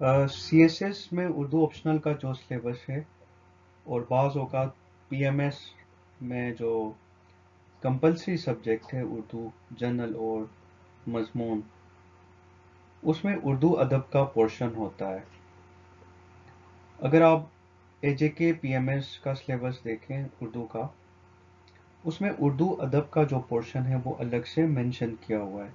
C S S में Urdu optional का जो सिलेबस है और बाज़ औक़ात पी एम एस में जो कंपलसरी सब्जेक्ट है उर्दू जनरल और मजमून, उसमें उर्दू अदब का पोर्शन होता है। अगर आप ए जे के पी एम एस का सिलेबस देखें उर्दू का, उसमें उर्दू अदब का जो पोर्शन है वो अलग से मेंशन किया हुआ है।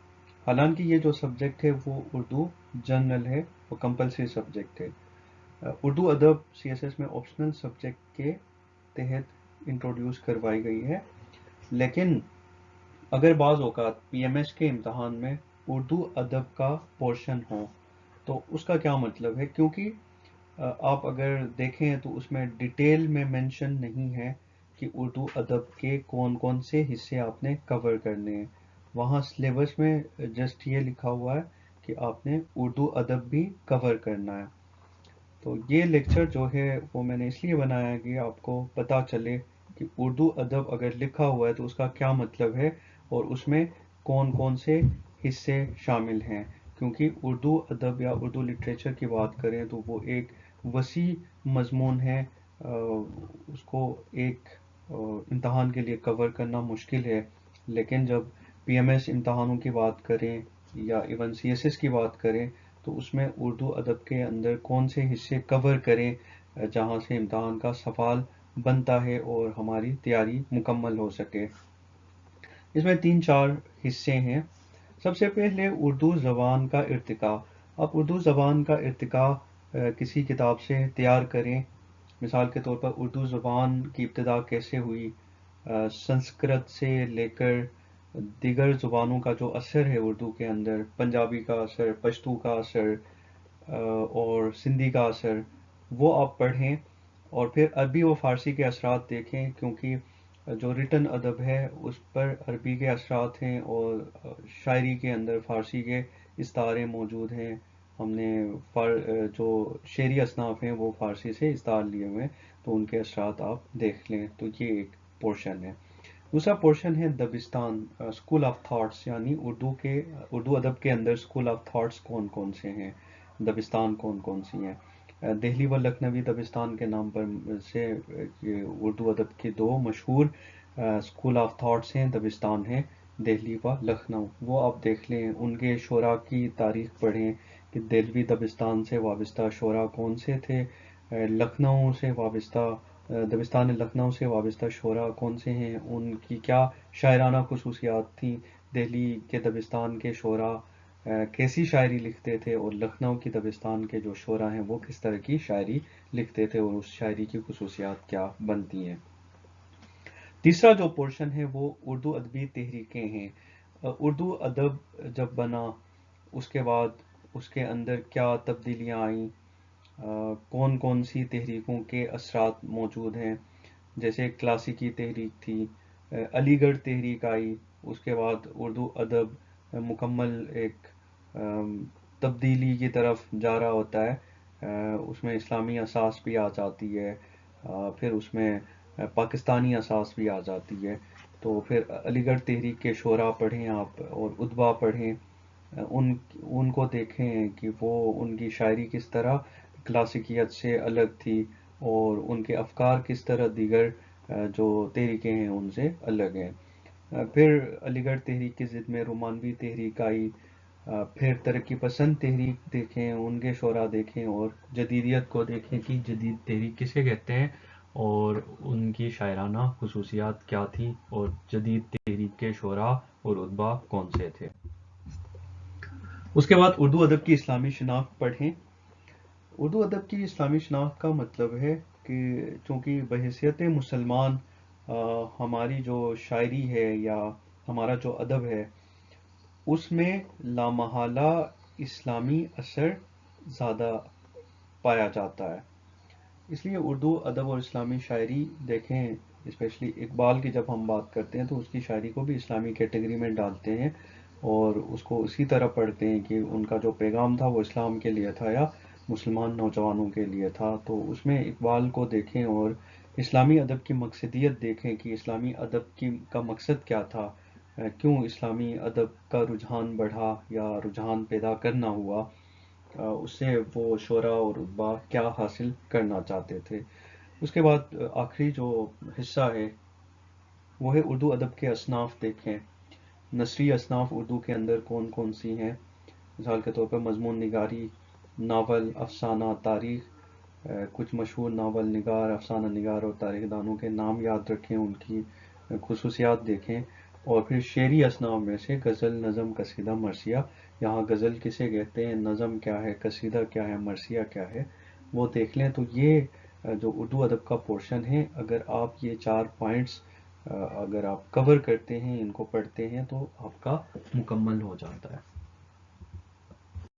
हालांकि ये जो सब्जेक्ट है वो उर्दू जनरल है, वो कंपलसरी सब्जेक्ट है। उर्दू अदब सी एस एस में ऑप्शनल सब्जेक्ट के तहत इंट्रोड्यूस करवाई गई है। लेकिन अगर बाज़ औक़ात पी एम एस के इम्तहान में उर्दू अदब का पोर्शन हो तो उसका क्या मतलब है, क्योंकि आप अगर देखें तो उसमें डिटेल में मेंशन नहीं है कि उर्दू अदब के कौन कौन से हिस्से आपने कवर करने हैं। वहाँ सिलेबस में जस्ट ये लिखा हुआ है कि आपने उर्दू अदब भी कवर करना है। तो ये लेक्चर जो है वो मैंने इसलिए बनाया कि आपको पता चले कि उर्दू अदब अगर लिखा हुआ है तो उसका क्या मतलब है और उसमें कौन कौन से हिस्से शामिल हैं। क्योंकि उर्दू अदब या उर्दू लिटरेचर की बात करें तो वो एक वसी मजमून है। उसको एक इम्तहान के लिए कवर करना मुश्किल है। लेकिन जब पी एम एस इम्तहानों की बात करें या इवन सी एस एस की बात करें तो उसमें उर्दू अदब के अंदर कौन से हिस्से कवर करें जहाँ से इम्तहान का सवाल बनता है और हमारी तैयारी मुकम्मल हो सके। इसमें 3-4 हिस्से हैं। सबसे पहले उर्दू ज़बान का इर्तिका। आप उर्दू ज़बान का इर्तिका किसी किताब से तैयार करें। मिसाल के तौर पर उर्दू ज़बान की इब्तिदा कैसे हुई, संस्कृत से लेकर दीगर ज़ुबानों का जो असर है उर्दू के अंदर, पंजाबी का असर, पश्तू का असर और सिंधी का असर, वो आप पढ़ें। और फिर अरबी व फ़ारसी के असरात देखें, क्योंकि जो रिटन अदब है उस पर अरबी के असरात हैं और शायरी के अंदर फ़ारसी के इस्तारे मौजूद हैं। हमने जो शेरी असनाफ हैं वो फ़ारसी से इस्तार लिए हुए हैं, तो उनके असरात आप देख लें। तो ये एक पोर्शन है। दूसरा पोर्शन है दबिस्तान, स्कूल ऑफ थॉट्स, यानी उर्दू अदब के अंदर स्कूल ऑफ थॉट्स कौन कौन से हैं, दबिस्तान कौन कौन सी हैं। दिल्ली व लखनवी दबिस्तान के नाम पर से ये उर्दू अदब के दो मशहूर स्कूल ऑफ थॉट्स हैं, दबिस्तान है दिल्ली व लखनऊ। वो आप देख लें, उनके शोरा की तारीख पढ़ें कि दिल्ली दबिस्तान से वाबस्ता शोरा कौन से थे, लखनऊ से वाबस्ता दबिस्तान लखनऊ से वाबस्ता शोरा कौन से हैं, उनकी क्या शायराना खसूसियात थी, दिल्ली के दबिस्तान के शोरा कैसी शायरी लिखते थे और लखनऊ की दबिस्तान के जो शोरा हैं वो किस तरह की शायरी लिखते थे और उस शायरी की खसूसियात क्या बनती हैं। तीसरा जो पोर्शन है वो उर्दू अदबी तहरीकें हैं। उर्दू अदब जब बना उसके बाद उसके अंदर क्या तब्दीलियाँ आईं, कौन कौन सी तहरीकों के असरात मौजूद हैं। जैसे क्लासिकी तहरीक थी, अलीगढ़ तहरीक आई, उसके बाद उर्दू अदब मुकम्मल एक तब्दीली की तरफ जा रहा होता है। उसमें इस्लामी असास भी आ जाती है, फिर उसमें पाकिस्तानी असास भी आ जाती है। तो फिर अलीगढ़ तहरीक के शोरा पढ़ें आप और उदबा पढ़ें, उनको देखें कि वो उनकी शायरी किस तरह क्लासिकियत से अलग थी और उनके अफकार किस तरह दीगर जो तहरीकें हैं उनसे अलग हैं। फिर अलीगढ़ तहरीक की ज़िद में रोमानवी तहरीक आई। फिर तरक्की पसंद तहरीक देखें, उनके शोरा देखें और जदीदियत को देखें कि जदीद तहरीक किसे कहते हैं और उनकी शायराना खसूसियात क्या थी और जदीद तहरीक के शोरा और उदबा कौन से थे। उसके बाद उर्दू अदब की इस्लामी शनाख्त पढ़ें। उर्दू अदब की इस्लामी शनाख्त का मतलब है कि चूँकि बहैसियत मुसलमान हमारी जो शायरी है या हमारा जो अदब है उसमें लामहला इस्लामी असर ज़्यादा पाया जाता है। इसलिए उर्दू अदब और इस्लामी शायरी देखें, स्पेशली इकबाल की जब हम बात करते हैं तो उसकी शायरी को भी इस्लामी कैटेगरी में डालते हैं और उसको उसी तरह पढ़ते हैं कि उनका जो पैगाम था वो इस्लाम के लिए था या मुसलमान नौजवानों के लिए था। तो उसमें इकबाल को देखें और इस्लामी अदब की मकसदियत देखें कि इस्लामी अदब का मकसद क्या था, क्यों इस्लामी अदब का रुझान बढ़ा या रुझान पैदा करना हुआ। اس سے وہ شعرا اور رتبہ کیا حاصل کرنا چاہتے تھے. اس کے بعد آخری جو حصہ ہے وہ ہے اردو ادب کے اصناف دیکھیں. نثری اصناف اردو کے اندر کون کون سی ہیں؟ مثال کے طور پر مضمون نگاری، ناول، افسانہ، تاریخ. کچھ مشہور ناول نگار، افسانہ نگار اور تاریخ دانوں کے نام یاد رکھیں، ان کی خصوصیات دیکھیں. اور پھر شعری اصناف میں سے غزل، نظم، قصیدہ، مرثیہ. یہاں غزل کسے کہتے ہیں، نظم کیا ہے، قصیدہ کیا ہے، مرثیہ کیا ہے، وہ دیکھ لیں. تو یہ جو اردو ادب کا پورشن ہے، اگر آپ یہ 4 پوائنٹس اگر آپ کور کرتے ہیں، ان کو پڑھتے ہیں، تو آپ کا مکمل ہو جاتا ہے.